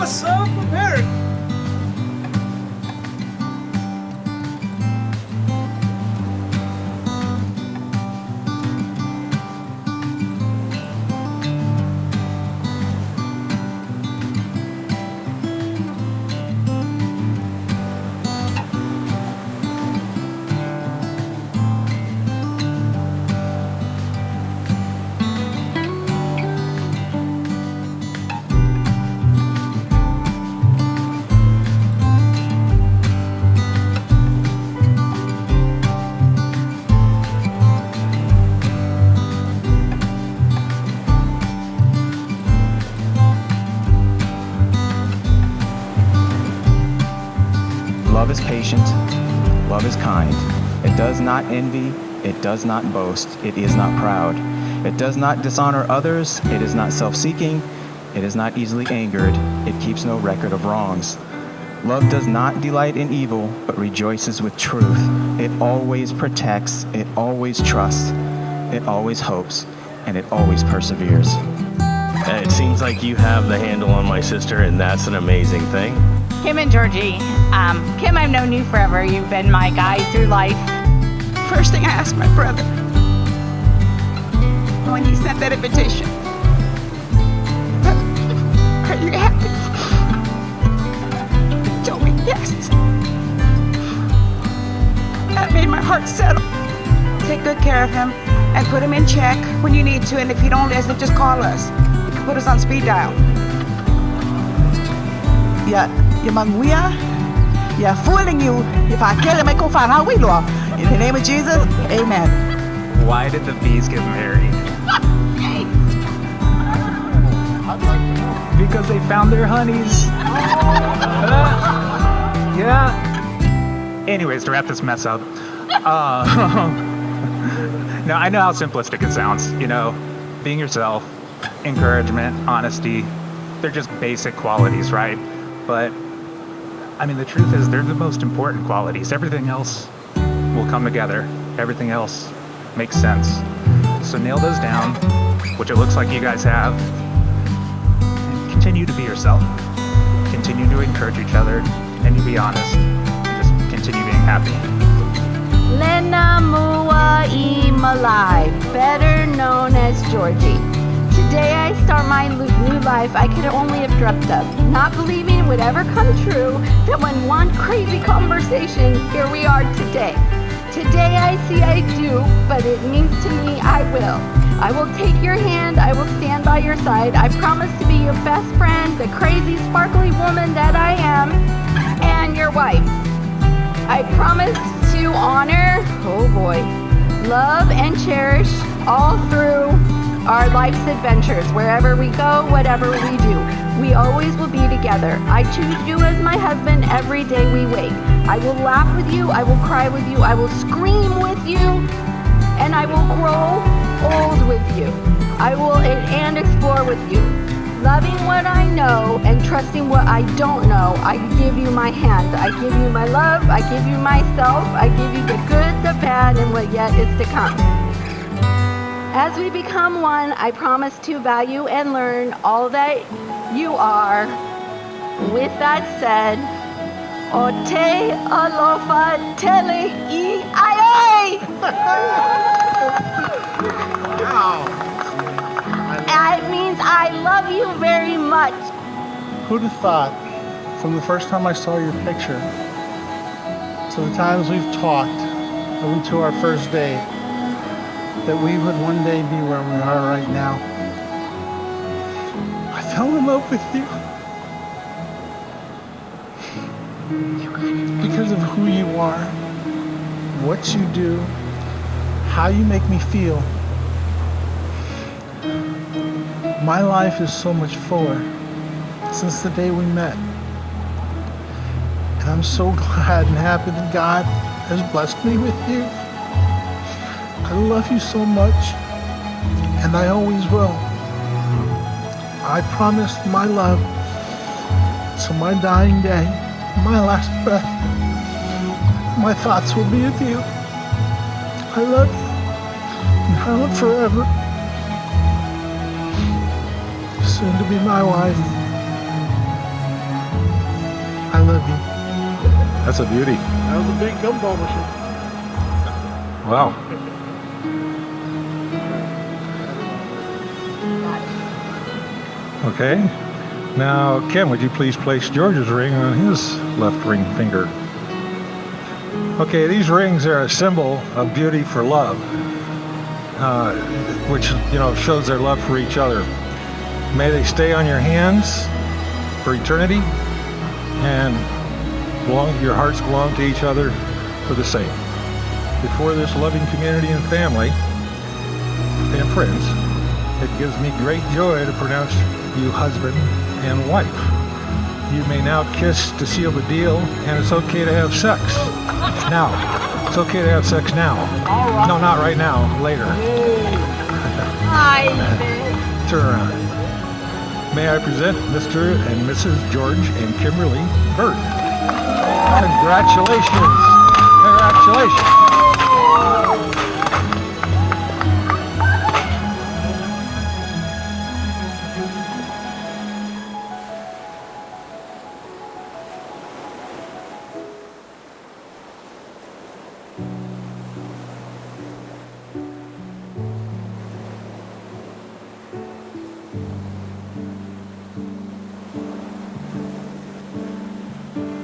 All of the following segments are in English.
awesome America. Love is patient. Love is kind. It does not envy. It does not boast. It is not proud. It does not dishonor others. It is not self-seeking. It is not easily angered. It keeps no record of wrongs. Love does not delight in evil, but rejoices with truth. It always protects. It always trusts. It always hopes. And it always perseveres. It seems like you have the handle on my sister, and that's an amazing thing. Kim and Georgie. Kim, I've known you forever. You've been my guide through life. First thing I asked my brother when he sent that invitation, are you happy? He told me yes. That made my heart settle. Take good care of him and put him in check when you need to, and if you don't listen, just call us. You can put us on speed dial. Yeah, fooling you. If I kill him, I go find out we do. In the name of Jesus, amen. Why did the bees get married? Because they found their honeys. Yeah. Anyways, to wrap this mess up. No, I know how simplistic it sounds. You know, being yourself, encouragement, honesty. They're just basic qualities, right? But, I mean, the truth is they're the most important qualities. Everything else will come together. Everything else makes sense. So nail those down, which it looks like you guys have. And continue to be yourself. Continue to encourage each other. Continue to be honest. And just continue being happy. Lena Mua Malai, better known as Georgie. Today I start my new life I could only have dreamt of, not believing it would ever come true, that when one crazy conversation, here we are today. Today I see I do, but it means to me I will. I will take your hand, I will stand by your side. I promise to be your best friend, the crazy sparkly woman that I am, and your wife. I promise to honor, oh boy, love and cherish all through our life's adventures, wherever we go, whatever we do. We always will be together. I choose you as my husband every day we wake. I will laugh with you, I will cry with you, I will scream with you, and I will grow old with you. I will and explore with you. Loving what I know and trusting what I don't know, I give you my hand. I give you my love, I give you myself, I give you the good, the bad, and what yet is to come. As we become one, I promise to value and learn all that you are. With that said, Ote alofa tele I ai. Wow. It means I love you very much. Who'd have thought, from the first time I saw your picture to the times we've talked, up to our first day, that we would one day be where we are right now. I fell in love with you because of who you are, what you do, how you make me feel. My life is so much fuller since the day we met. And I'm so glad and happy that God has blessed me with you. I love you so much, and I always will. I promise my love to my dying day, my last breath. My thoughts will be with you. I love you, and I love forever. Soon to be my wife. I love you. That's a beauty. That was a big gumball machine. Wow. Okay. Now, Ken, would you please place George's ring on his left ring finger? Okay, these rings are a symbol of beauty for love, which, shows their love for each other. May they stay on your hands for eternity, and your hearts belong to each other for the same. Before this loving community and family and friends, it gives me great joy to pronounce you husband and wife. You may now kiss to seal the deal, and it's okay to have sex. Now. It's okay to have sex now. No, not right now. Later. Hi, Turn around. May I present Mr. and Mrs. George and Kimberly Bird. Congratulations. Congratulations.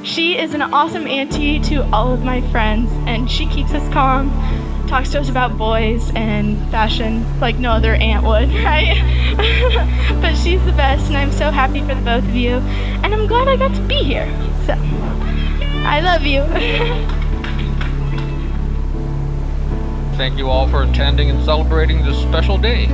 She is an awesome auntie to all of my friends, and she keeps us calm, talks to us about boys and fashion like no other aunt would, right? But she's the best, and I'm so happy for the both of you, and I'm glad I got to be here. So, I love you. Thank you all for attending and celebrating this special day.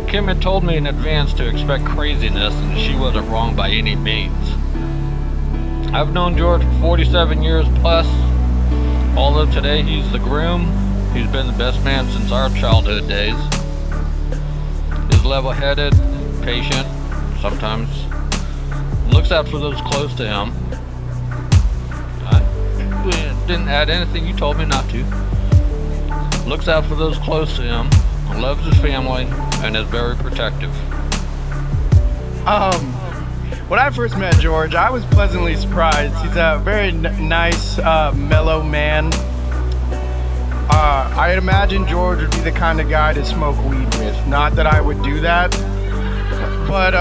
Kim had told me in advance to expect craziness, and she wasn't wrong by any means. I've known George for 47 years plus. Although today he's the groom, he's been the best man since our childhood days. He's level-headed, patient, sometimes looks out for those close to him. I didn't add anything you told me not to. Looks out for those close to him, loves his family, and is very protective. When I first met George, I was pleasantly surprised. He's a very nice, mellow man. I'd imagine George would be the kind of guy to smoke weed with. Not that I would do that, but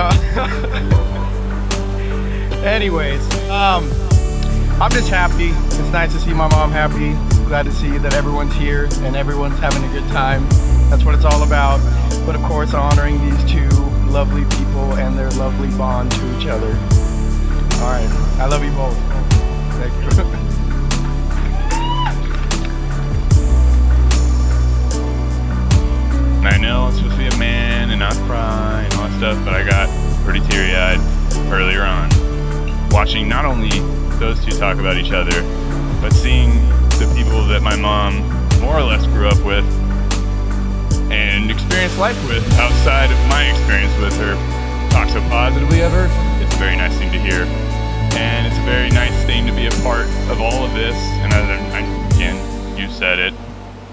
anyways, I'm just happy. It's nice to see my mom happy. Glad to see that everyone's here and everyone's having a good time. That's what it's all about. But of course, honoring these two lovely people and their lovely bond to each other. All right, I love you both. Thank you. I know I'm supposed to be a man and not cry and all that stuff, but I got pretty teary-eyed earlier on, watching not only those two talk about each other, but seeing the people that my mom more or less grew up with and experienced life with outside of my experience with her talk so positively of her. It's a very nice thing to hear, and it's a very nice thing to be a part of all of this. And again, you said it,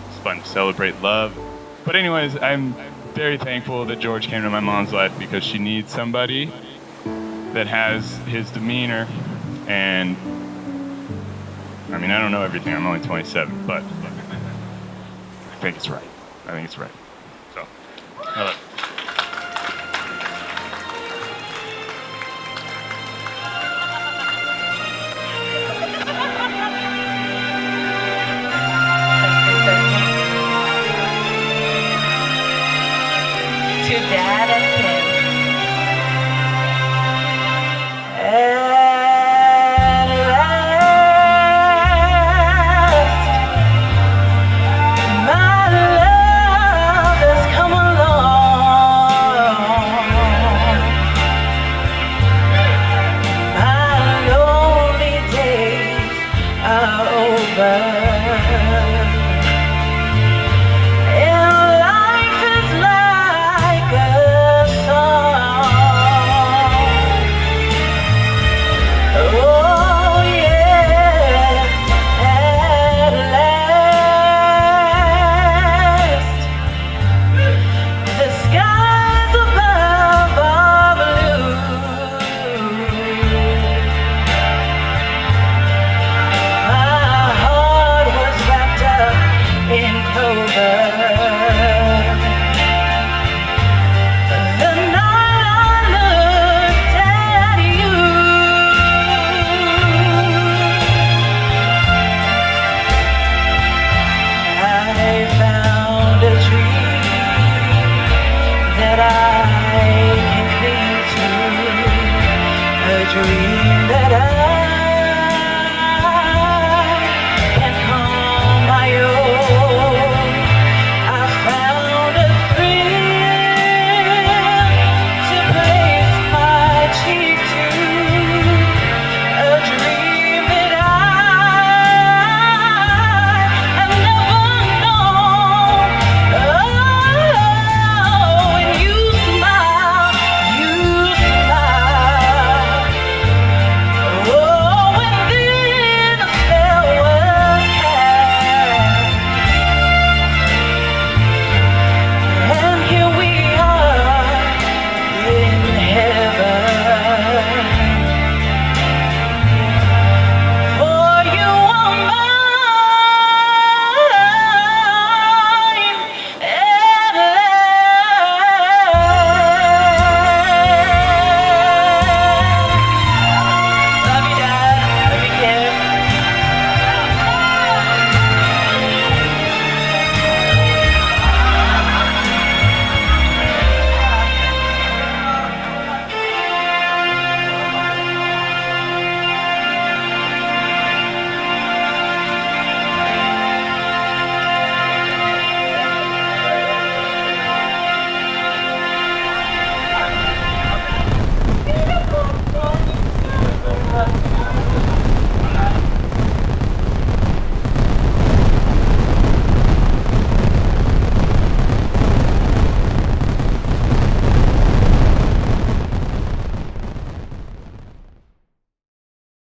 it's fun to celebrate love. But anyways, I'm very thankful that George came to my mom's life, because she needs somebody that has his demeanor. And I mean, I don't know everything, I'm only 27, but I think it's right. I think it's right. So, I love it. To Dad and Kim. At last, my love has come along. be there.